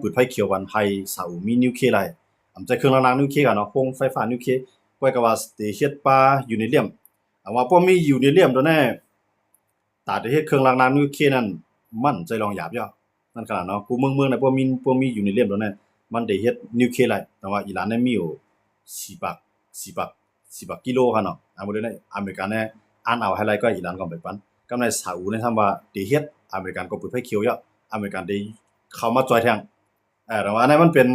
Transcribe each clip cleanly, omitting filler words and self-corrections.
ปืดไฟเขียววันไทยซาอุมีนิวเคลียร์ไรใจเครื่องล้างนิวเคลียร์กันเนาะโครงไฟฟ้านิวเคลียร์ก้อยก็ว่าสิเฮ็ดป่ายูเรเนียมว่าบ่มียูเรเนียมตัวแน่ตาได้เฮ็ดเครื่องล้างนิวเคลียร์นั่นมันใจลองหยาบย่อนั่นขนาดเนาะกูเมืองน่ะบ่มียูเรเนียมตัวแน่มันได้เฮ็ดนิวเคลียร์ไรแต่ว่าอิหร่านเนี่ยมีอยู่400กิโลค่ะเนาะบ่ได้อเมริกันเนี่ยอ่านเอาให้ไรก็อิหร่านก็ไปปันกำในซาอุเนี่ยทำว่าได้เฮ็ดอเมริกันก็ปืดไฟเขียวย่ออเมริกันได้เข้ามาจอยแทงแต่ว่าอันนั้นมันเป็น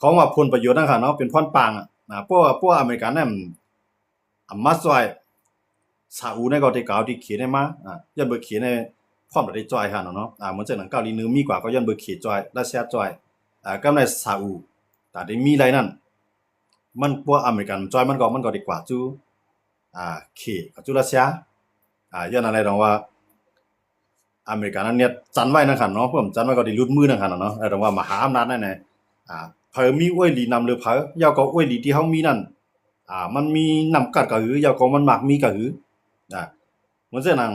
ของว่าผลประโยชน์นั่นค่ะเนาะเป็นพรปางพวกอเมริกันเนี่ยมาจอยซาอุเนี่ยก็ได้กล่าวที่เขียนได้มายันเบอร์เขียนในพร้อมได้จอยค่ะเนาะเหมือนจังหนังเกาหลีเหนือมีกว่าก็ยันเบอร์เขียนจอยรัสเซียจอยกำในซาอุแต่ได้มีไรนั่นมันพวกอเมริกันจอยมันก็ดีกว่าจูเขกับจูรัสเซียย้อนอะไรตรงว่าอเมริกันนั้นเนี่ยจันไว้นั่นค่ะเนาะเพิ่มจันไว้ก็ได้ลุ้นมือนั่นค่ะเนาะแต่ว่ามหาอำนาจนั่นน่ะเพิ่นมีอ้วยหลีนำหรือเพิ่นยาวก็อ้วยหลีที่เฮามีนั่นมันมีนำกัดก็หือยาวก็มันมักมีก็หือเหมือนเช่นนั้น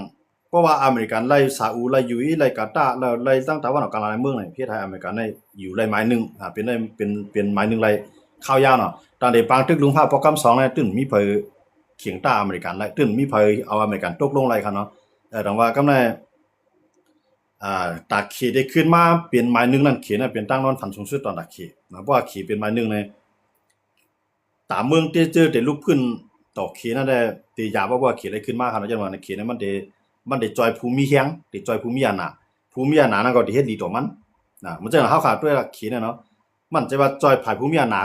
เพราะว่าอเมริกันไล่ซาอุไล่ UAE ไล่กาตาร์แล้วไล่ตั้งตะวันออกกลางหลายเมืองนี่ประเทศไทยอเมริกันได้อยู่ไล่หมายนึงเป็นหมายนึงไล่ข้าวยาวเนาะตอนได้ปางตึกลุงภาพโปรแกรม2เนี่ยตึ้นมีเพิ่นเขียงตาอเมริกันไล่ตึ้นมีเพิ่นเอาอเมริกันตกลงไล่ค่ะเนาะแต่ว่ากำาในตากเขได้ขึ้นมาเป็นหมายนึงนั่นเขน่ะเป็นตั้งนอนฝันสูงสุดตอนตากเขเพราะว่าเขเป็นหมายนึงในตามเมืองที่เจอได้ลุกขึ้นต่อเขนั่นได้ที่ยาว่าเขได้ขึ้นมาครับจังว่าในเขนั้นมันได้จอยภูมิแฮงได้จอยภูมิอาณานั่นก็ได้เฮ็ดดีต่อมันมันจังเฮาขาดด้วยเขน่ะเนาะมันจะว่าจอยภายภูมิอาณา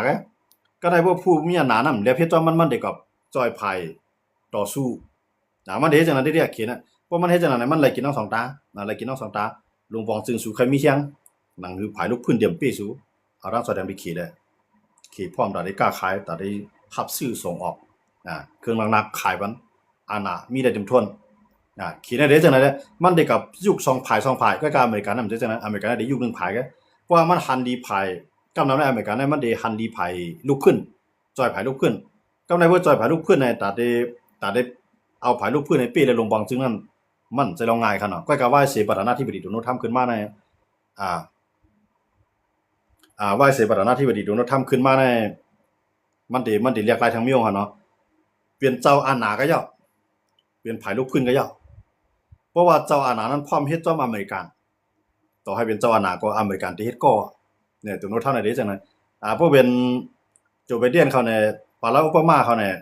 ก็ได้พวกภูมิอาณานั้นแล้วเพชรจอมันได้กับจอยภายต่อสู้มันได้จังนั้นได้เรียกเขน่ะเพราะมันเฮ็ดจังนั้นมันไล่กินทั้ง2ตาไล่กินทั้ง2ตาลงปองจึงสู่ใครมีแฮงหนังคือภายลูกพื้นเดี่ยมปี้สู่เอาร่างแสดงไปเขได้เขพร้อมได้กล้าขายได้รับซื้อส่งออกเครื่องนักขายมันอาณามีได้เต็มทนเขได้จังนั้นมันได้กับยุค2ภายก็อเมริกันนำจังนั้นอเมริกันได้ยุค1ภายก็เพราะว่ามันหันดีภายกำนำในอเมริกันมันได้หันดีภายลุกขึ้นจอยภายลุกขึ้นกำในว่าจอยภายลุกขึ้นในตาได้เอาภายลุกขึ้นในปีและลงบองจึงนั้นมันจะลองง่ายคั่นเนาะก้อยก็ว่าเสประธานาธิบดีโดนัลด์ทรัมป์ขึ้นมาในว่าเสประธานาธิบดีโดนัลด์ทรัมป์ขึ้นมาในมันได้เรียกหลายทางมีคั่นเนาะเปลี่ยนเจ้าอาณาก็ย่อเปลี่ยนภายลุกขึ้นก็ย่อเพราะว่าเจ้าอาณานั้นพร้อมเฮ็ดจอมอเมริกันต่อให้เป็นเจ้าอาณาก็อเมริกันที่เฮ็ดก็เนี่ยโดนัลด์ทรัมป์ได้จังนั้นพวกเป็นโจไบเดนเขาเนี่ยบารักโอบามาเขาเนี่ย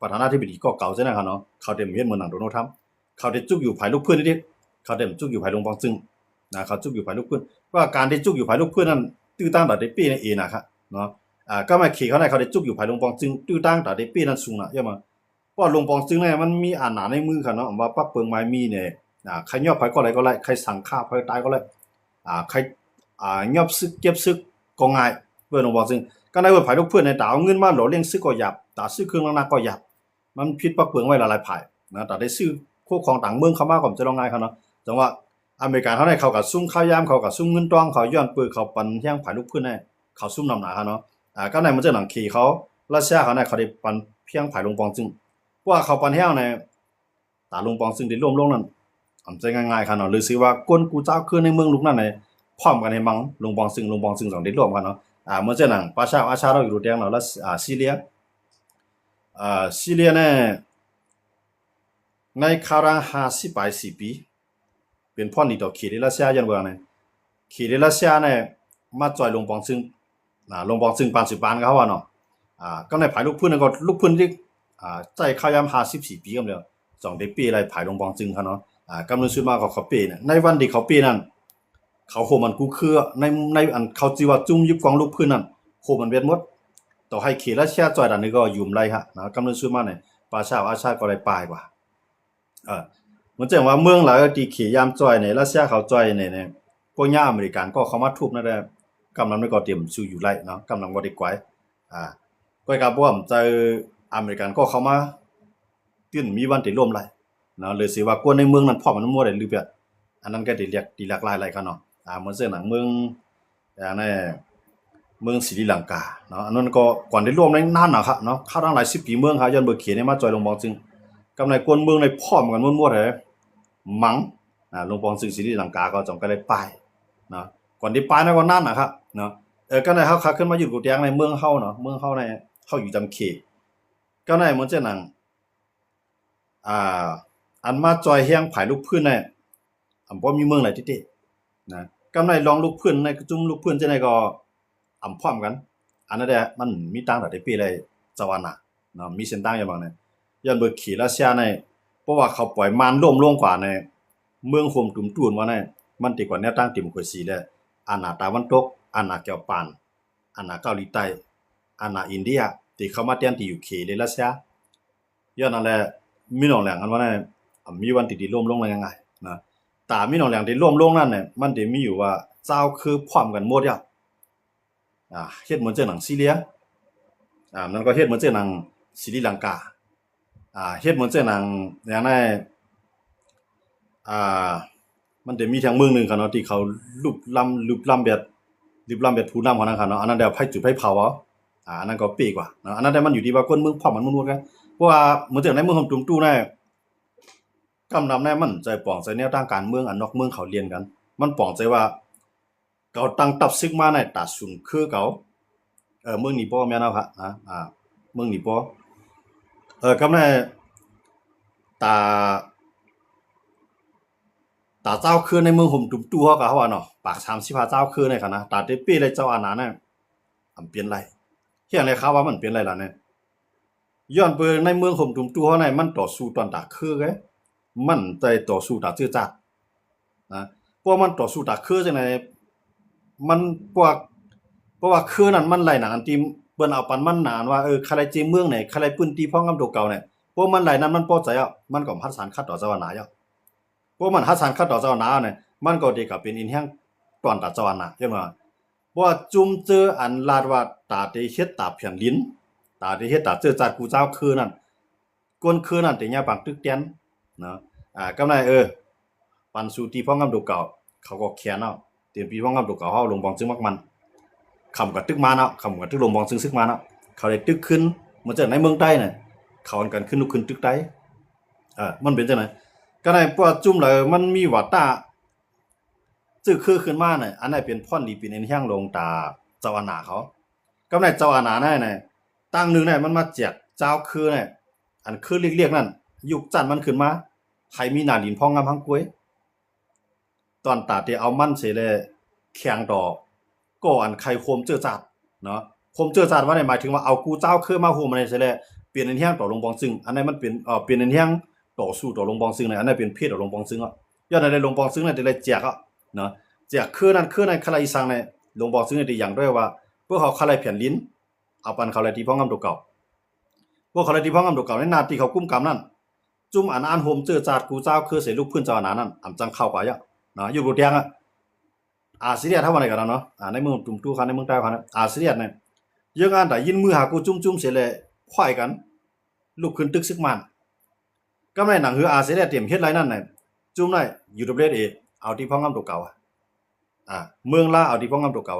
ประธานาธิบดีก็เก่าจังนั้นคั่นเนาะเขาได้เฮ็ดเหมือนหนังโดนัลด์ทรัมป์เขาได้จุกอยู่ภายลูกพื้นนิดๆเขาได้จุกอยู่ภายลงปองจึงเขาจุกอยู่ภายลูกพื้นว่าการที่จุกอยู่ภายลูกพื้นนั้นตื้อตั้งแต่ได้ปีนั่นเองนะครับเนาะก็มาขี่เขาได้เขาได้จุกอยู่ภายลงปองจึงตื้อตั้งแต่ได้ปีนั้นสูงน่ะย่อมาเพราะลงปองจึงเนี่ยมันมีอาณาในมือคั่นเนาะว่าปักเปิงไม้มีเนี่ยใครยอบไผก็ไล่ใครสั่งฆ่าไผตายก็ไล่ใครยอบซึกเก็บซึกก็ง่ายเปิ้นลงปองจึงก็ได้ว่าภายลูกพื้นในตาเอาเงินมาหล่อเลี้ยงซึกก็หยับตาซื้อเครื่องนักก็หยับมันผิดปักเปิงไว้หลายๆภายนะแต่ได้ซื้อคู่ของต่างเมืองเข้ามาก็จะลองง่ายครับเนาะจังว่าอเมริกันเขาได้เข้ากับซุ่มข้าวยามเขากับซุ่มเงินตองเขาย้อนปืนเขาปันแย่งภายลูกพื้นให้เขาซุ่มนำหนาครับเนาะก็ในมันจะหนังขี่เขารัสเซียเขาได้เขาได้ปันเพียงภายลงปองจึงว่าเขาปันแห้งในตาลงปองจึงได้ร่วมลงนั้นใจง่ายๆครับเนาะหรือสิว่าก้นกูเจ้าขึ้นในเมืองลูกนั่นในพร้อมกันในมังลงปองจึงสองได้ร่วมกันเนาะเมื่อเจ้าหนังปาชาอาชาเราอยู่แดงเนาะแล้วซีเรียเนี่ยในคารัง50 80 ปีเป็นพ่อนี่ต่อเขตรัสเซียยันว่าเนี่ยเขตรัสเซียเนี่ยมาจอยลงปองซึ่งลงปองซึ่งปาน10ปานก็ว่าเนาะก็ในภายลูกพื้นก็ลูกพื้นที่ใจข้าวยาม54 ปีก็แล้ว2ได้ปีอะไรภายลงปองซึ่งเขาเนาะกำลังซื้อมาก็เขาเปเนี่ยในวันที่เขาเปนั้นเขาโหมันกูคือในอันเขาจิว่าจุ่มยุบกองลูกพื้นนั้นโหมันเวทหมดต่อให้เขตรัสเซียจอยดันนี้ก็ยุ่มไรฮะนะกำลังซื้อมาเนี่ยปาชาอาชาก็ได้ปลายกว่ามันจังว่าเมืองหลายที่เขยามจอยเนี่ยรัสเซียเขาจอยเนี่ยพวกญาอเมริกันก็เข้ามาทุบนั่นแหละกำลังก็เตรียมสู้อยู่ไรเนาะกำลังบ่ได้กวายก้อยกับบ่เจออเมริกันก็เข้ามาตื้นมีวันที่ร่วมไรเนาะเลยสิว่ากวนในเมืองนั้นพร้อมมันบ่ได้หรือเปล่าอันนั้นก็ได้เรียกดีหลากหลายกันเนาะเหมือนเส้นหนังเมืองในเมืองศรีลังกาเนาะอันนั้นก็ก่อนได้ร่วมในนานนะครับเนาะเข้าทั้งหลาย10 ปีเมืองครับย้อนเบิกเขียนมาจอยลงบองจึงกำในกวนเมืองในพร้อมกันมั่วๆเลยมังลงปองซึ่งศรีลังกาก็จงก็ได้ป้ายเนาะ ก่อนที่ปลายนั้นก็นั่นนะครับเนาะก็ได้เฮาคักขึ้นมาอยู่กูเตียงในเมืองเฮาเนาะเมืองเฮาในเฮาอยู่จำเขตก็ได้เหมือนเจ้าหนังอ่าอันมาจอยเฮียงผายลูกพื้นเนี่ยอำบ่มีเมืองไหนตินะกำไรลองลูกพื้นในจุ่มลูกพื้นจังได๋ก็อำพร้อมกันอันนั้นแหละมันมีต่างได้ปีเลยเจ้าอันน่ะเนาะมีเส้นต่างอย่างบางเนี่ยย้อนเบิกขี่รัสเซียในเพราะว่าเขาปล่อยมารล่มลงกว่าในเมืองโฮมตุ่มตูนว่าในมันดีกว่าแนวตั้งดิโมคราซีแล้วอันน่ะตะวันตกอันน่ะแก้วปานอันน่ะเกาหลีใต้อันน่ะอินเดียที่เข้ามาแทนที่อยู่เขตรัสเซียย้อนนั่นแหละมีน้องแหลงกันว่าในมีวันที่ล่มลงยังไงนะตามีน้องแหลงที่ล่มลงนั่นเนี่ยมันได้มีอยู่ว่าเจ้าคือพร้อมกันหมดแล้วเฮ็ดเหมือนเจ้าหนังซีเรียนั่นก็เฮ็ดเหมือนเจ้าหนังศรีลังกาเฮ็ดเหมือนเจ้าหนังอย่างนั้นมันจะมีทางเมืองหนึงคั่นเนาะที่เขาลุบล้ำแบบผู้นำของนั้นคั่นเนาะอันนั้นได้ไผจุดไผเผาอันนั้นก็เป๊ะกว่าเนาะอันนั้นได้มันอยู่ที่ว่าคนเมืองพร้อมกันหมดกันเพราะว่าเหมือนจังในเมืองของตุมตู้แน่กำนำแน่มันใจปองใจแนวทางการเมืองอันนอกเมืองเขาเรียนกัน มันปองใจว่าเขาตั้งตับซึกมาในตาสุนคือเขาเมืองนี้บ่แม่นเอาครับเมืองนี้บ่กำในตาเจ้าคือในเมืองห่มตุ่มตู้เฮาก็เฮาว่าเนาะปาก35เจ้าคือในคั่นนะตาเตเป้เลยเจ้าอานาน่ะอำเปลี่ยนไรเฮียงเลยครับว่ามันเปลี่ยนไรล่ะเนี่ยย้อนไปในเมืองห่มตุ่มตู้เฮาในมันต่อสู้ตอนตาคือไงมันใจต่อสู้ตาจื้อจัดนะเพราะมันต่อสู้ตาคือจังได๋มันพวกเพราะว่าคือนั้นมันไหลหนังอันที่เปิ้นเอาปันมันนานว่าใครเจเมืองไหนใครปื้นตีพ้องกับตัวเก่าเนี่ยเพราะมันไหลนั้นมันพอใจอ่ะมันก็หัดสารคัดต่อเจ้าหน้าอยู่เพราะมันหัดสารคัดต่อเจ้าหน้าเนี่ยมันก็ดีกับเป็นอินแฮงตอนตาเจ้าหน้าเห็นบ่ว่าจุ่มเจออันลาดว่าตาได้เฮ็ดตาเพียนลิ้นตาได้เฮ็ดตาเจอจัดกูเจ้าคือนั้นก้นคือนั้นแต่ยาปังตึกเตียนเนาะกำไรปันสู่ตีพ้องกับตัวเก่าเขาก็แค้นเอาเตรียมปีพ้องกับตัวเก่าเฮาลงบองจึงมักมันคำกับตึกมาเนาะคำกับตึกลมบองซึกมาเนาะเขาได้ตึกขึ้นมันจะในเมืองใต้น่ะเขากันขึ้นลุกขึ้นตึกใต้มันเป็นจังได๋ก็ได้พวกจุ่มเลยมันมีว่าตาจึกคือขึ้นมาน่ะอันนั้นเป็นพรดีเป็นแห่งลงตาเจ้าอาณาเขาก็ได้เจ้าอาณานั่นน่ะตั้งนึงน่ะมันมาแจกเจ้าคือน่ะอันคือเรียกๆนั่นยุคจันทร์มันขึ้นมาใครมีหน้าดินพองงามพังกวยตอนตาที่เอามันเสเลยแข่งต่อก็อันใครโคมเจอจัดเนาะโคมเจอจัดว่าหมายถึงว่าเอากูเจ้าคือมาโฮมในเสเลยเปลี่ยนอันเฮียงต่อลงบองซึ่งอันนั้นมันเป็นเปลี่ยนอันเฮียงต่อสู้ต่อลงบองซึ่งอันนั้นเป็นเพศต่อลงบองซึ่งย้อนในลงบองซึ่งนั่นได้แจกเนาะแจกคือนั้นคลายอีสังในลงบองซึ่งได้อย่างด้วยว่าพวกเขาคลายเพียนลิ้นเอาปันเขาเลยที่พ้องกำตัวเก่าพวกเขาเลยที่พ้องกำตัวเก่าในนาที่เขากุ้มกำนั่นจุ่มอันโฮมเจอจัดกูเจ้าคือเสลูกพื้นเจ้าหนานั้นอำจังเข้ากว่าเนาะอยู่บ่เตียงซีเรียสเท่าวันไหนกันเนาะในเมืองตุ่มตู้คันในเมืองใต้คันซีเรียสเนี่ยยังอันใดยินมือหากูจุ่มเสียเลยควายกันลุกขึ้นตึกซึกมันก็ในหนังคือซีเรียสเตรียมเฮ็ดไรนั่นน่ะจุ่มได้อยู่ดับเบิลเอเอาที่พ้องกำตัวเก่าเมืองลาเอาที่พ้องกำตัวเก่า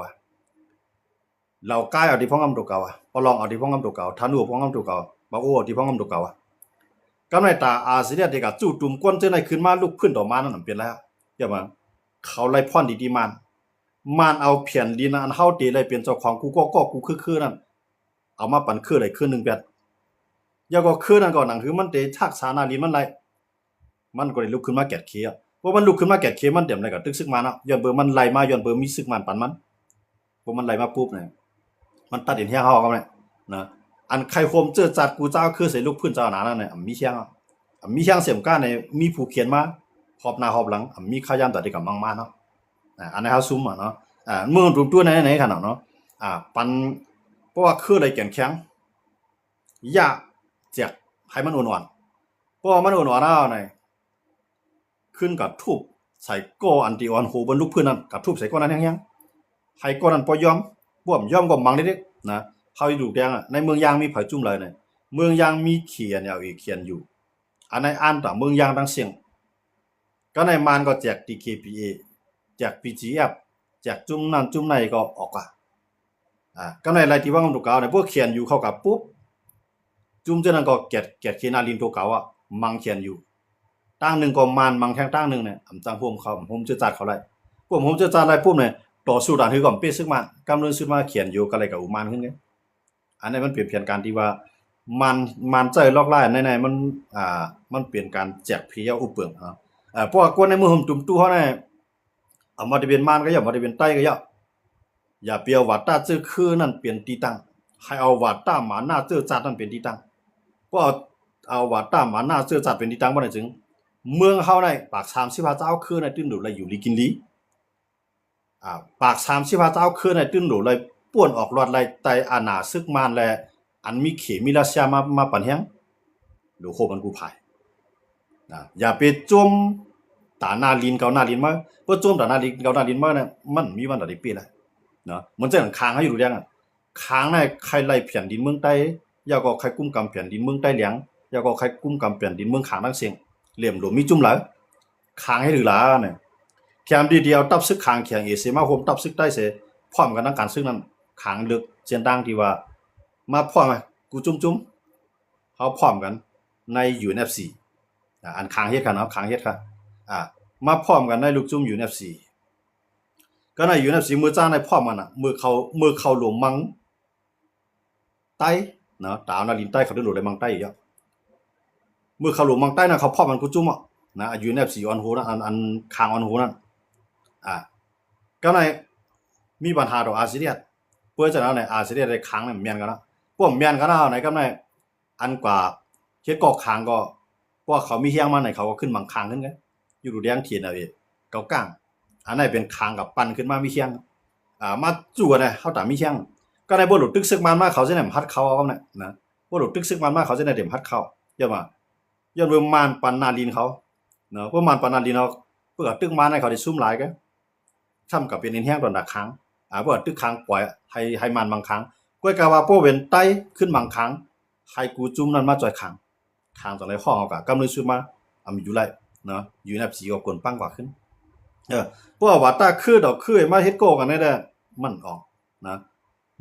เหล่าใกล้เอาที่พ้องกำตัวเก่าปลองเอาที่พ้องกำตัวเก่าทานูพ้องกำตัวเก่าบ่โอ้ที่พ้องกำตัวเก่ากำในตาซีเรียสเด็กจู่ตุ่มก้นเจอในขึ้นมาลุกขึ้นต่อมานั่นเป็นแล้วอย่ามาเขาไล่พ่อนดีๆมันเอาเพียนดินอันเฮาตีเลยเป็นเจ้าของกูก็กูคือนั่นเอามาปั่นคืออะไรคือ1แบบอย่าก็คือนั่นก่อนหนังคือมันเตชักษานาลีมันไล่มันก็ได้ลุกขึ้นมาแกะเคเพราะมันลุกขึ้นมาแกะเคมันเต็มเลยก็ตึกซึกมาเนาะย้อนเบอร์มันไล่มาย้อนเบอร์มีซึกมันปั่นมันพอมันไล่มาปุ๊บเนี่ยมันตัดดินเฮียเฮาก็ได้นะอันใครโคมเจอจัดกูเจ้าคือใส่ลูกพื้นเจ้าหนานั่นน่ะมีเชียงเสียมก้านเนี่ยมีผู้เขียนมาหอบหน้าหอบหลังมีข้าวยามตัดได้กับมังมาเนาะอันนี้เฮาซุ่มเนาะเมืองตุ่มตัวไหนๆคั่นเนาะปันเพราะว่าคือได้แก่นแข็งยากแจกให้มันอ่อนๆเพราะมันอ่อนๆแล้วนี่ขึ้นกับทุบใส่ก้ออันที่อ่อนโหบนลูกพื้นนั่นกับทุบใส่ก้อนั้นแห้งๆให้ก้อนั้นบ่ยอมบ่ยอมก็มังเด็กๆนะเฮาอยู่แดงในเมืองยางมีไผจุ่มเลยเนี่ยเมืองยางมีเขียนอีกเขียนอยู่อันในอ่านต่อเมืองยางดังเสียงก็ในมานก็แจก DKPA แจก PGF แจกจุ่มนั่นจุ่มในก็ออกก็ในรายที่ว่ากำตัวเก่าเนี่ยพวกเขียนอยู่เข้ากับปุ๊บจุ่มเจนั้นก็เกียรเขียนอาลินตัวเก่ามังเขียนอยู่ตั้งนึงก็มานมังแทงตั้งนึงเนี่ยอำจังพวกเขาผมจะจัดเขาไล่พวกผมจะจัดไล่ปุ๊บเนี่ย ต่อสู้ด่านคือก่อนเป้ซึกมานกำเนิดซึกมาเขียนอยู่ก็เลยกับอุมานขึ้นไงอันนี้มันเปลี่ยนแผนการที่ว่ามันใจลอกล่าในมันมันเปลี่ยนการแจกเพียวอุปเปิงเพราะว่าคนในมือผมจุ่มตู้เขาเนี่ยเอามาได้เป็นมานก็อย่ามาได้เป็นใต้ก็อย่าเปียววัดต้าเจอคือนั่นเปลี่ยนตีตั้งให้เอาวัดต้าหมาหน้าเจอจัดนั่นเป็นตีตั้งเพราะเอาวัดต้าหมาหน้าเจอจัดเป็นตีตั้งบ่ได้จึงเมืองเฮาในปาก30เจ้าคือในตื้นดูเลยอยู่ลีกินลีปาก30เจ้าคือในตื้นดูเลยป่วนออกรอดไล่ไตอาณาซึกมานแลอันมีเขมีราชามาปันแฮงดูโคมันกูภายอย่าไปจมตาหน้าลินเกาหน้าลินมาเพื่อจมตาหน้าลินเกาหน้าลินมาเนี่ยมันมีวันได้ปีแล้วเนาะมันจะค้างให้อยู่ยังค้างในใครไล่แผ่นดินเมืองใต้ยาก็ใครกุ้มกำแผ่นดินเมืองใต้เหลียงยาก็ใครกุ้มกำแผ่นดินเมืองขางทั้งเสียงเหลี่ยมหลวมมีจุ่มหลายค้างให้หรือหลาเนี่ยแถมดีเดียวตับซึกค้างแข็งเอเสมาโฮมตับซึกใต้เสพร้อมกันทั้งการซึกนั้นค้างลึกเจียนดังที่ว่ามาพร้อมกูจุ่มเขาพร้อมกันใน UNFC อันค้างเฮ็ดกันเนาะค้างเฮ็ดค่ะมาพร้อมกันในลูกจุ่ม UNFC ก็ใน UNFC มือจ้างในพร้อมกันมือเขาหลวมมังใต้เนาะตาวนาลินใต้เขาได้หลวมเลยมังใต้อีกมือเขาหลวมมังใต้น่ะเขาพร้อมกันกูจุ่มนะ UNFC ออนโฮนะอันค้างออนโฮนั่นก็ในมีปัญหาต่ออาเซียนเพื่อจะเอาในอาเซียนได้ค้างในเมียนกันนะพวกเมียนกันเอาไหนก็ในอันกว่าเฮ็ดกอกค้างก็เพราะเขามีเฮียงมาไหนเขาก็ขึ้นบางค้างขึ้นไงอยู่ดูแดงเทียนเอาเองเกาก้างอันไหนเป็นค้างกับปั่นขึ้นมามีเฮียงมาจู่กันเฮาตามมีเฮียงก็ในบ่หลุดตึกซึกมันมาเขาสิได้พัดเขาเอาเนี่ยนะบ่หลุดตึกซึกมันมาเขาสิได้เต็มพัดเขาย่อมาย้อนเบิ่งมานปันนาลินเขาเนาะเพราะมานปันนาลินเขาเพื่อตึกมาให้เขาได้ซุ่มหลายก็ทำกับเป็นแห้งตอนดักค้างเพื่อตึกค้างปล่อยให้มันบางครั้งก้อยกะว่าโป้เว้นใต้ขึ้นบางครั้งให้กูจุ่มนั้นมาจ่อยค้างตอนไหนห้องเอากะกำนึงซื้อมาอยู่ไรเนาะอยู่ในสีก็กวนปังกว่าขึ้นเพราะว่าตาคือดอกคือมาเฮ็ดโกกันได้มันออกนะ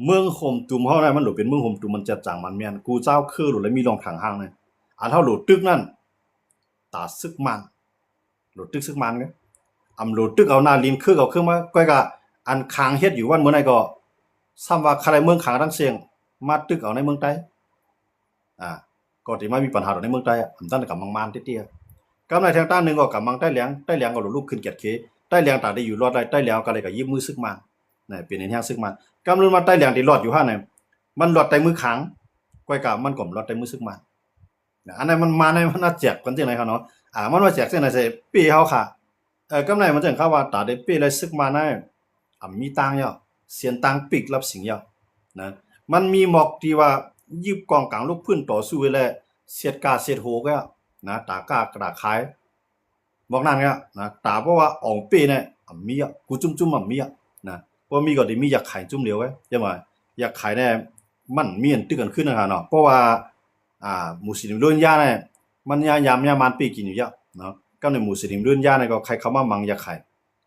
เมืองโฮมตุ่มเฮาได้มันหลุดเป็นเมืองโฮมตุ่มมันจะจังมันแม่นกูเจ้าคือหลุดแล้วมีรองทางห้างเนี่ยอันเฮาหลุดตึกนั่นตาซึกมันหลุดตึกซึกมันไงหลุดตึกเอาหน้าลินคือเอาขึ้นมาก้อยกะอันค้างเฮ็ดอยู่วันเมื่อไหร่ก็ซ้ำว่าใครเมืองขางทั้งเสียงมาตึกเอาในเมืองใต้ก็ที่ไม่มีปัญหาในเมืองใต้อันนั้นกับมังมานเตี้ยๆกำในทางด้านนึงก็กับมังใต้เหลียงก็ลุกขึ้นเกียรติเคใต้เหลียงตาได้อยู่รอดได้ใต้เหลียงก็เลยก็ยิ้มมือซึกมันนี่เป็นแห่งซึกมันกำนึงมาใต้เหลียงที่รอดอยู่ห่าเนี่ยมันรอดใต้มือขางก้อยกะมันก็รอดใต้มือซึกมันอันนั้นมันมาในมันน่าแจกกันจังได๋ครับเนาะมันว่าแจกจังได๋สิปีเฮาค่ะกำในมันจังเขาว่าตาได้ปีเลยซึกมันได้มีตังย่อเสียนตังปิกรับสิงย่อนะมันมีหมอกที่ว่ายิบกองกลางลูกพื้นต่อสู้ไว้แล้วเสียดกาเสียดโหก็นะตากากระดาขายบอกนั่นก็นะตาเพราะว่าอ่องเป้เนี่ยมีกูจุ่มมีนะเพราะมีก็ได้มีอยากขายจุ่มเดียวไว้ใช่มั้ยอยากขายเนี่ยมันมีอันตึกกันขึ้นนะเนาะเพราะว่ามุสลิมรุ่นย่าเนี่ยมันยามมันปีกินอยู่เยอะเนาะก็ในมุสลิมรุ่นย่าเนี่ยก็ใครเข้ามามังอยากขาย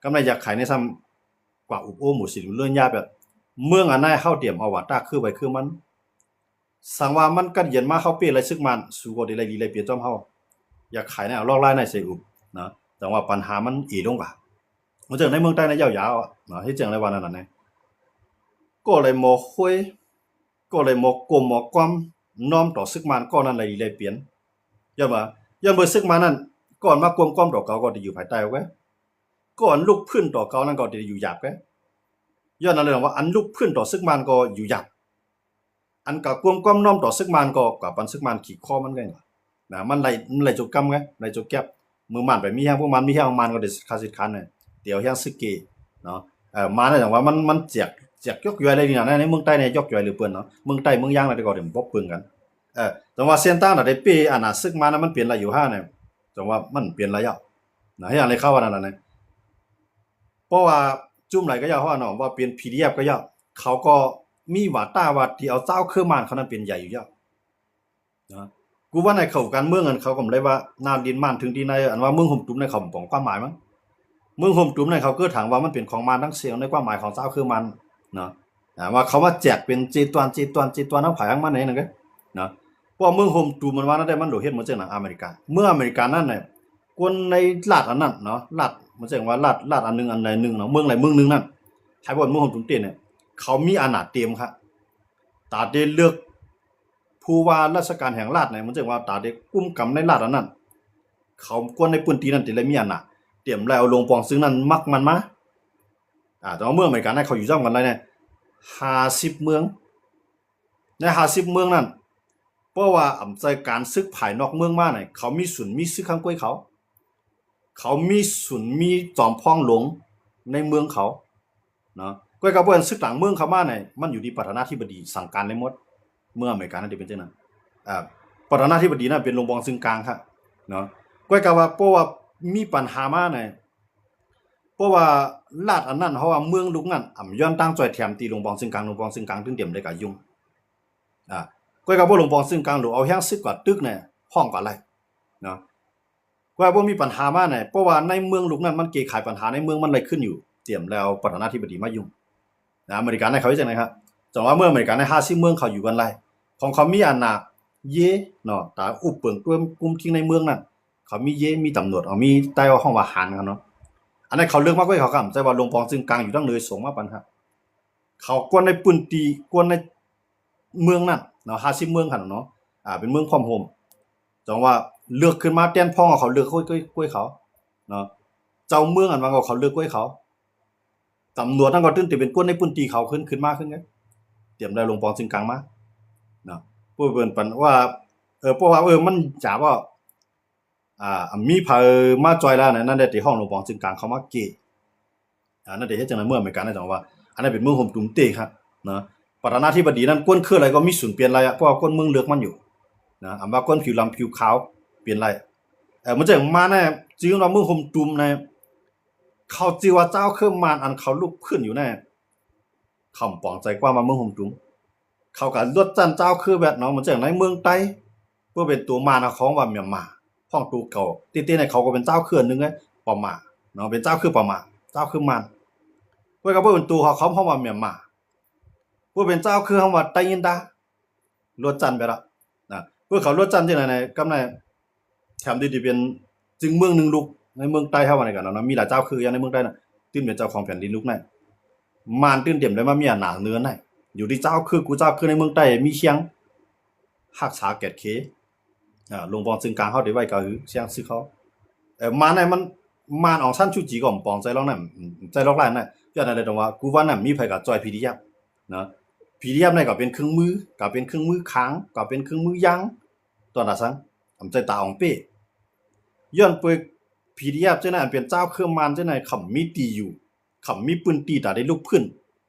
ก็ในอยากขายในซ้ำกว่าอุปโภคมุสลิมรุ่นย่าแบบเมืองอันนั้นเฮาเตรียมเอาว่าตาคือไว้คือมันสังว่ามันกัดเย็นมาเข้าเปอะไรซึกมันสู่ก็ได้ลีเปลี่ยนจอมเฮาอยากขายในเอาลอกลายในใส่อุบนะแต่ว่าปัญหามันอีลงกว่ามันจังในเมืองใต้ในยาวๆเนาะที่จังในวันนั้นน่ะก็เลยหมอคุยก็เลยหมอกลมหมอกความน้อมต่อซึกมันก็นั้นเลยเปลี่ยนย่อมาย่อมเบิ่ซึกมันนั้นก่อนมากลมความต่อเก่าก็ได้อยู่ภายใต้ไว้ก่อนลุกพื้นต่อเก่านั้นก็ได้อยู่หยาบไว้ย้อนนั้นเลยว่าอันลุกพื้นต่อซึกมันก็อยู่หยาบอันกับความน้อมต่อซึกมันก็กับปันซึกมันขี่คอมันไงนะมันไหลจุกกำไงไหลจุกแก็บมือมันไปมีแห้งพวกมันมีแห้งมันก็ได้คาสิคันเนี่ยเดี๋ยวแห้งซึกเกเนาะมาได้จังว่ามันแจกยกย่อยอะไรนี่นะในเมืองใต้เนี่ยยกย่อยหรือเปิ้นเนาะเมืองใต้เมืองย่างอะไรก็ได้บ่ปึงกันแต่ว่าเส้นตั้งน่ะได้ปีอันน่ะซึกมันมันเปลี่ยนอะไรอยู่5เนี่ยจังว่ามันเปลี่ยนอะไรอ่ะนะให้อะไรเข้าว่านั่นน่ะนะเพราะว่าจุ่มไหลก็ยาวเพราะว่าเนาะว่าเปลี่ยน PDF ก็ยาวเขาก็มีว่าตาว่าที่เอาเจ้าเครือมานเขานั้นเป็นใหญ่อยู่ยาวนะกูว่าในเขาการเมืองกันเขาก็เลยว่านาดินมานถึงที่ในอันว่าเมืองห่มตุ้มในเขาของความหมายมั้งเมืองห่มตุ้มในเขาก็ถามว่ามันเป็นของมานทั้งเสียงในความหมายของเจ้าเครือมันเนาะว่าเขาว่าแจกเป็นจีตวนเอาไผอังมาไหนนั่นก็เนาะเพราะเมืองห่มตุ้มมันว่านั่นได้มันโดดเฮ็ดเหมือนจังหนังอเมริกาเมื่ออเมริกานั่นน่ะคนในรัฐอันนั้นเนาะรัฐมันจังว่ารัฐอันนึงอันใดนึงเนาะเมืองใดเมืองนึงนั่น ให้บ่เมืองของตุงเต้เนี่ยเขามีอำนาจเต็มครับตาได้เลือกผู้ว่าราชการแห่งรัฐเนี่ยมันจะว่าตาได้กุมกำในรัฐอันนั้นเขากวนในพื้นที่นั้นติเลยมีอำนาจเตรียมแล้วลงปองซึ่งนั้นมักมันมาแต่ว่าเมืองอเมริกันเขาอยู่จ้องกันเลยเนี่ย50เมืองใน50เมืองนั้นเพราะว่าอำใจการซึกภายนอกเมืองมาเนี่ยเขามีศูนย์มีซึกข้างก้วยเขามีศูนย์มีจอมพ้องหลวงในเมืองเขาเนาะก้วยกระบวนซึกหลังเมืองเขามาเนี่ยมันอยู่ที่ประธานาธิบดีสั่งการได้หมดเมื่ออเมริกันนั่นเป็นเช่นนั้นประธานาธิบดีนั่นเป็นลงบองซึ่งกลางครับเนาะก้วยกะว่าเพราะว่ามีปัญหามาเนี่ยเพราะว่าลาดอันนั้นเพราะว่าเมืองลุกนั้นย้อนตั้งจ่อยแถมตีลงบองซึ่งกลางถึงเตรียมได้กับยุ่งก้อยกับบ่ลงปองซึ่งกลางหลวเอาแห้งซึกกว่าตึกเนี่ยห้องกว่าไรเนาะก้อยบ่มีปัญหามาเนี่ยเพราะว่าในเมืองลุกนั้นมันเกยขายปัญหาในเมืองมันเลยขึ้นอยู่เตรียมแล้วประธานาธิบดีมายุ่งอเมริกันให้เขาจังได๋ครับจังว่าเมื่ออเมริกันใน50เมืองเขาอยู่กันไรของเขามีอำนาจเยเนาะตาอุปเปิงตัวกลุ่มที่ในเมืองนั้นเขามีเยมีตำรวจมีใต้ว่าห้องว่าหารกันเนาะอันนั้นเขาเลือกมาก้อยเขาครับใจว่าลงปองซึ่งกลางอยู่ตั้งเลยส่งมาปัญหาเขากวนในปืนตีกวนในเมืองนั้นเนาะ50เมืองคั่นเนาะเป็นเมืองความโฮมจังว่าเลือกขึ้นมาแต้นพ้องเขาเลือกก้วยเขาเนาะเจ้าเมืองอันว่าเขาเลือกก้วยเขาตำรวจนั่นก็ตึ้นแต่เป็นกวนในปืนตีเขาขึ้นมาขึ้นไงเตรียมได้ลงปองซึ่งกลางมาเนาะผู้เปิ้นปันว่าเพราะว่ามันจ๋าว่ามีไผมาจอยแล้วนั่นได้ที่ห้องลงปองซึ่งกลางเขามาเกะนั่นได้เฮ็ดจังได๋เมื่ออเมริกันจังว่าอันนั้นเป็นเมืองโฮมตุงเต้ครับเนาะประธานาธิบดีนั้นก้นคืออะไรก็มีศูนย์เปลี่ยนอะไรเพราะว่าก้นเมืองเลือกมันอยู่นะว่าก้นผิวลำผิวขาวเปลี่ยนอะไรมันจะมาแน่จริงว่าเมืองโฮมตุมนะเขาจิว่าเจ้าเครื่องมานอันเขาลุกขึ้นอยู่แน่คำปองใจกว่ามาเมืองโฮมตุมเขาก็ลดจันเจ้าคือแบบเนาะมันจะในเมืองใต้เพื่อเป็นตัวมานะของว่าเมียนมาห้องตูเก่าติๆในเขาก็เป็นเจ้าเครื่องนึงไงปอมาเนาะเป็นเจ้าคือปอมาเจ้าคือมันเพื่อก็เป็นตัวเขาเพราะว่าเมียนมาผู้เป็นเจ้าคือคำว่าไตยินดาลวดจันไปละนะเพื่อเขาลวดจันที่ไหนๆกำในแถมดีๆเป็นจึงเมืองหนึ่งลูกในเมืองใต้เฮาว่าในกันเนาะมีหลายเจ้าคืออย่างในเมืองใต้น่ะตื้นเป็นเจ้าของแผ่นดินลูกนั่นมานตื้นเต็มเลยมามีอำนาจเหนือนั่นอยู่ที่เจ้าคือกูเจ้าคือในเมืองใต้มีเชียงรักษาแก่นเขลงปองซึ่งกลางเฮาได้ไว้ก็คือเชียงซื้อเขามาในมันมานออกชั้นชูจีก็ปองใจลอกนั่นใจลอกหลายนั่นย้อนอะไรตรงว่ากูว่านั่นมีไผก็จอยพีดียับเนาะPDF นี่ก็เป็นเครื่องมือก็เป็นเครื่องมือค้างก็เป็นเครื่องมือยางตอนนั้นซังใจตาอองเป้ย้อนไป PDF จังนั้นเป็นเจ้าเครื่องมานจังไหนขำมีตีอยู่ขำมีปืนตีตาได้ลุกขึ้น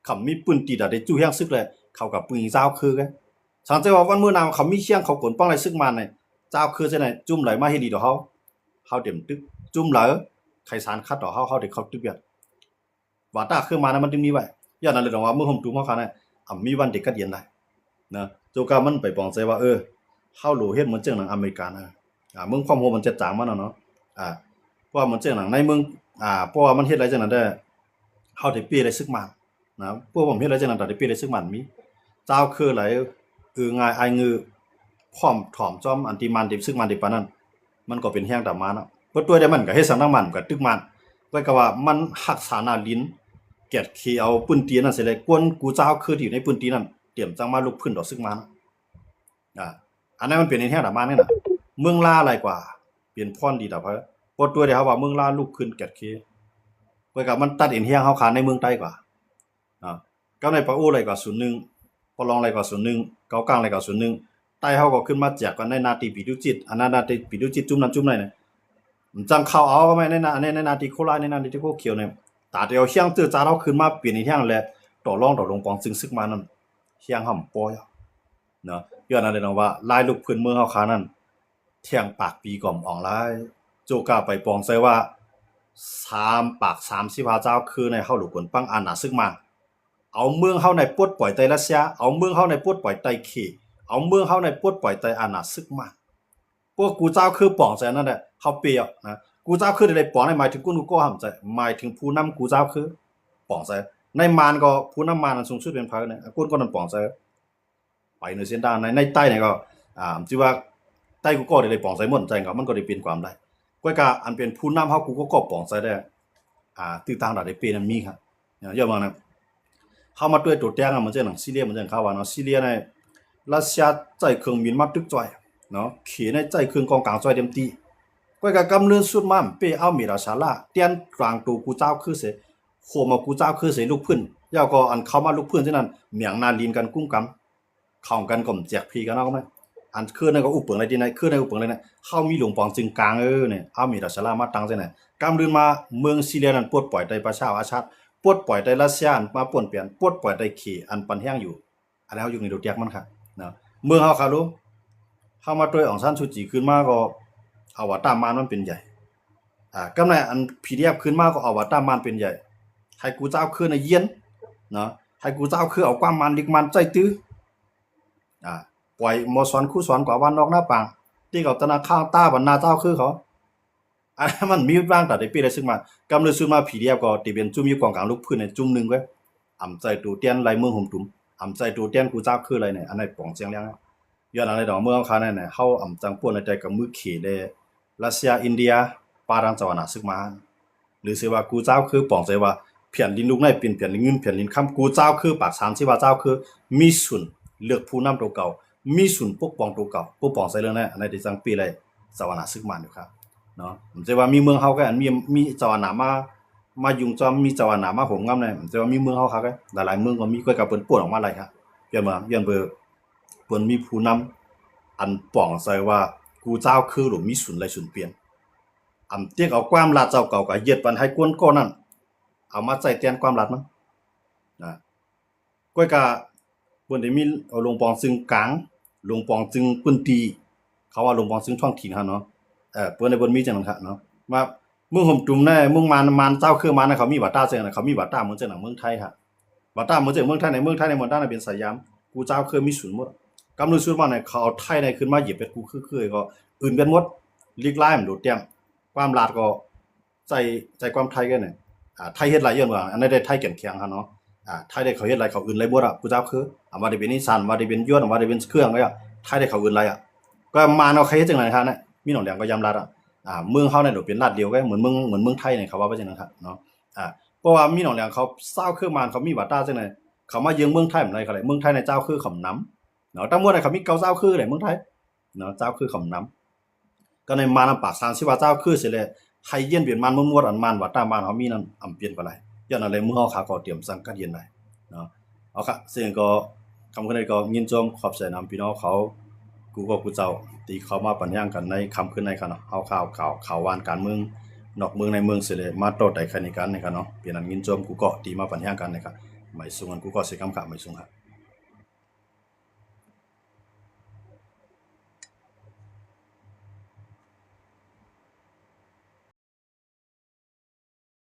ขำมีปืนตีตาได้จู่แฮงซึกเลยเขากับปืนเจ้าคือกันสังใจว่าวันมื้อนาวเขามีเชียงเขากลป้องไรซึกมันนี่เจ้าคือจังไหนจุ่มไหลมาเฮ็ดดีต่อเฮาเต็มตึกจุ่มไหลไขสารคัดต่อเฮาได้เข้าตึกเบียดว่าตาเครื่องมานมันจึงมีไว้ย้อนนั้นเลยว่าเมื่อผมตูเฮาคันน่ะมีวันเด็กก็เรียนได้นะโจกามันไปปองใจว่าเฮาโหลเฮ็ดเหมือนจังหนังอเมริกันเมืองความโฮมันจะจางมันเนาะเพราะว่ามันจังหนังในเมืองเพราะว่ามันเฮ็ดอะไรจังนั้นได้เฮาได้เปรีได้ซึกมันนะพวกผมเฮ็ดอะไรจังนั้นได้เปรีได้ซึกมันมีเจ้าคือไหลง่ายอายงือพร้อมถ่อมจอมอันติมันติซึกมันติปานนั้นมันก็เป็นแฮงตามมาเนาะเพราะตัวได้มันก็เฮ็ดสังทั้งมันก็ตึกมันก็ว่ามันรักษาหน้าลิ้นเกียรติขี้เอาปืนตีนั่นเสร็จเลยกวนกูเจ้าคือที่อยู่ในปืนตีนั่นเตรียมจังมาลุกขึ้นต่อซึกมานะอันนั้นมันเป็นในแท้ดามานี่น่ะเมืองลาหลายกว่าเปลี่ยนพรดีดาเพราะตัวเดียวว่าเมืองลาลุกขึ้นเกียรติขี้ไว้กับมันตัดเอ็นเฮียงเฮาขาในเมืองใต้กว่าก็ในปะอู้ไหลกว่า01ปะรองไหลกว่า01เกากลางไหลกว่า01ใต้เฮาก็ขึ้นมาแจกกันในนาทีปิดุจิตอันนั้นนาทีปิดุจิตจุ่มนั้นจุ่มไหนเนี่ยมันจังเข้าเอาก็ไม่ในนาทีโคราชในนาทีโคเขียวเนี่ยตาเดียวเฮียงตื้อจาเฮาขึ้นมาเปลี่ยนอีเฮียงแหละต่อรองต่อลงปองซึกมานั่นเฮียงห่ำปอยเนาะย้อนนั้นเลยเนาะว่าลายลูกพื้นเมืองเฮาขานั้นเที่ยงปากปีก่อมอองลายโจกาไปปองใส่ว่า3ปาก35เจ้าคือในเฮาลูกกวนปังอาณาซึกมาเอาเมืองเฮาในปลดปล่อยไตรัสเซียเอาเมืองเฮาในปลดปล่อยไตเขเอาเมืองเฮาในปลดปล่อยไตอาณาซึกมาพวกกูเจ้าคือปองใส่นั่นแหละเฮาเปียนะกูเจ้าคือได้ปองในหมายถึงกูก็ห้ำใจหมายถึงผู้นำกูเจ้าคือปองใส่ในมานก็ผู้นำมานอันสูงสุดเป็นไผเนี่ยกูก็นั่นปองใส่ไปในเส้นด้านในใต้เนี่ยก็สิว่าใต้กูก็ได้ปองใส่หมดใจก็มันก็ได้เป็นความได้ก้อยกะอันเป็นผู้นำเฮากูก็ปองใส่ได้ตื้อต่างดาได้เปนั้นมีครับย่อมานะ เฮามาด้วยตัวแตงอ่ะมันจะหนังซีเรียมันจะเข้าว่าเนาะซีเรียในรัสเซียใจเครื่องบินมาตึกจ่อยเนาะเขในใจเครื่องกองกลางจ่อยเต็มตีก้อยก็กำเนิดสุดมาเป้เอามีราชาละเตียนกลางตูกูเจ้าคือเสโคมากูเจ้าคือเสลูกพื้นยาวก็อันเข้ามาลูกพื้นที่นั่นเหมียงนาลินกันกุ้มกำเข้ากันก่อมแจกพีกันเนาะก็มั้ยอันคือในก็อุปเปิงอะไรดีในคือในอุปเปิงเลยนะเฮามีหลวงปองจึงกลางเนี่ยเอามีราชาละมาตั้งจังได๋กำเดินมาเมืองซีเรียนั้นปลดปล่อยได้ประชาอาชาติปลดปล่อยได้รัสเซียมาป่วนเปลี่ยนปลดปล่อยได้ขี่อันปันแห้งอยู่อันแล้วอยู่ในดอกแยกมันครับเนาะเมืองเฮาครับรู้เฮามาด้วยอองซานซูจีขึ้นมาก็เอาว่าตามมานมันเป็นใหญ่กำไรอัน PDF ขึ้นมาก็เอาว่าตามมานเป็นใหญ่ให้กูเจ้าคือในเยียนเนาะให้กูเจ้าคือเอาความมันลิกมันใจตื้อปล่อยมอสอนคู่สอนกว่าวันนอกหน้าปางที่เขาธนาคารต้าบรรณาเจ้าคือเขาอันมันมีบ้างแต่ได้ปีได้ซึ่งมากำเลยซึ่งมา PDF ก็ที่เป็นจุ่มอยู่กองกลางลูกพื้นในจุ่มนึงไว้อำใจตูเตียนลายเมืองห่มตุ่มอำใจตูเตียนกูเจ้าคืออะไรเนี่ยอันไหนป่องเสียงเลี้ยงย้อนอะไรดอกเมืองเขาเนี่ยเฮาอำจังป่วนในใจกับมือเขได้รัสเซียอินเดียปารังจาวนาซึกมาหรือสิว่ากูเจ้าคือป่องใจว่าเพียนดินลูกในเป็นเพียนเงินเพียนลินคำกูเจ้าคือปากสามสิว่าเจ้าคือมีส่วนเลือกผู้นำตัวเก่ามีส่วนปกป้องตัวเก่าปกป้องใส่เรื่องนั้นอันไหนที่จังปีเลยจาวนาซึกมาอยู่ครับเนาะผมจะว่ามีเมืองเฮาก็อันมีจาวนามายุงจอมมีจาวนามาผมงำเนี่ยผมจะว่ามีเมืองเฮาครับหลายๆเมืองก็มีก้อยกับเปิ้นป่วนออกมาหลายครับเปลี่ยนมาเปลี่ยนเบอร์เปิ้นมีผู้นำอันป่องใส่ว่ากูเจ้าคือหรือมีส่วนไรส่วนเปลี่ยนอำเตียกเอาความลาดเจ้าเก่าก็เย็ดปันให้กวนก้อนั่นเอามาใจแทนความลาดมันก้อยกะเปิ้นได้มีเอาลงปองซึ่งกลางลงปองจึงเปิ้นตีเขาว่าลงปองซึ่งท้องถิ่นครับเนาะเปิ้นได้เปิ้นมีจังนั้นครับเนาะว่าเมืองห่มตุ่มแน่เมืองมานเจ้าคือมานะเขามีวัดต้าจังนะเขามีวัดต้าเหมือนจังหนังเมืองไทยครับวัดต้าเหมือนจังเมืองไทยในเมืองด้านเป็นสยามกูเจ้าคือมีศูนย์หมดกำลังสุดมาเนี่ยเขาเอาไทยในขึ้นมาเหยียบเป็ดกูคือก็อื่นกันหมดลีกไล่มันโดดเตี้ยมความลาดก็ใจความไทยกันเนี่ยไทยเฮ็ดหลายอย่างว่าอันนั้นได้ไทยแก่นแข็งครับเนาะไทยได้เขาเฮ็ดหลายเขาอื่นหลายบ่ล่ะกูเจ้าคือว่าได้เป็นอีสานว่าได้เป็นยวนว่าได้เป็นเครื่องไว้ไทยได้เขาอื่นหลายก็มาเนาะใครเฮ็ดจังได๋ครับเนี่ยมีหนองแหลมก็ยำลาดเมืองเฮาเนี่ยโดดเป็นลาดเดียวกันเหมือนเมืองไทยเนี่ยเขาว่าว่าจังนั้นครับเนาะเพราะว่ามีหนองแหลมเขาเศร้าคือมานเขามีวัดตาจังได๋เขามาเยืองเมืองไทยเหมือนไรเขาเลยเมืองไทยในเจ้าคือขำน้ำเนาะทั้งหมดน่ะเขามีเก่าเจ้าคือเลยเมืองไทยเนาะเจ้าคือขำน้ำก็ในมานำปาก30ว่าเจ้าคือสิเลยให้เย็นเปลี่ยนมันมั่วๆอันมันวัดตามานเฮามีนั่นอำเปลี่ยนไปหลายย้อนอะไรเมืองเฮาขาก็เตรียมสังกัดเย็นได้เนาะเอาค่ะซึ่งก็คำคืนนี้ก็ยินชมขอบใจนำพี่น้องเขากูก็กูเจ้าที่เขามาปัญญากันในคำคืนในค่ะเนาะเฮาข่าววานการเมืองนอกเมืองในเมืองสิเลยมาโตได้คันในกันนะครับเนาะเปลี่ยนนั้นยินชมกูก็ที่มาปัญญากันนะครับไม่สูงกันกูก็สิคำค่ะไม่สูงครับ